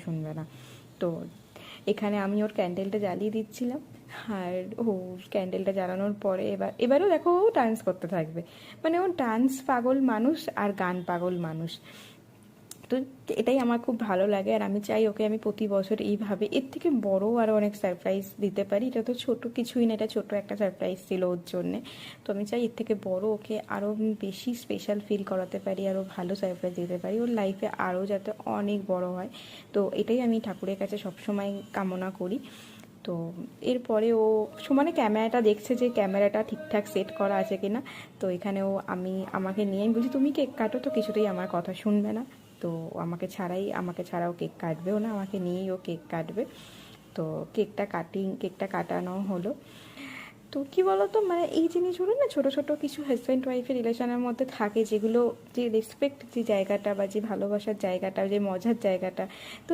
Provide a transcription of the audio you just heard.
শুনবে না। তো এখানে আমি ওর ক্যান্ডেলটা জ্বালিয়ে দিচ্ছিলাম, আর ও ক্যান্ডেলটা জ্বালানোর পরে এবারেও দেখো ও ডান্স করতে থাকবে। মানে ও ডান্স পাগল মানুষ আর গান পাগল মানুষ। তো এটাই আমার খুব ভালো লাগে, আর আমি চাই ওকে আমি প্রতি বছর এইভাবে এর থেকে বড় আরও অনেক সারপ্রাইজ দিতে পারি। এটা তো ছোট কিছুই না, এটা ছোট একটা সারপ্রাইজ ছিল ওর জন্যে। তো আমি চাই এর থেকে বড় ওকে আরও বেশি স্পেশাল ফিল করাতে পারি, আরও ভালো সারপ্রাইজ দিতে পারি, ওর লাইফে আরও যাতে অনেক বড় হয়। তো এটাই আমি ঠাকুরের কাছে সবসময় কামনা করি। তো এরপরে ও সমানে ক্যামেরাটা দেখছে যে ক্যামেরাটা ঠিকঠাক সেট করা আছে কিনা। তো এখানেও আমাকে নিয়ে আমি বলছি তুমি কেক কাটো, তো কিছুতেই আমার কথা শুনবে না। তো আমাকে ছাড়াও কেক কাটবেও না, আমাকে নিয়েই ও কেক কাটবে। তো কেকটা কাটানো হলো। তো কী বলো তো, মানে এই জিনিসগুলো না ছোটো ছোটো কিছু হাজব্যান্ড ওয়াইফের রিলেশনের মধ্যে থাকে, যেগুলো যে রেসপেক্ট যে জায়গাটা বা যে ভালোবাসার জায়গাটা, যে মজার জায়গাটা, তো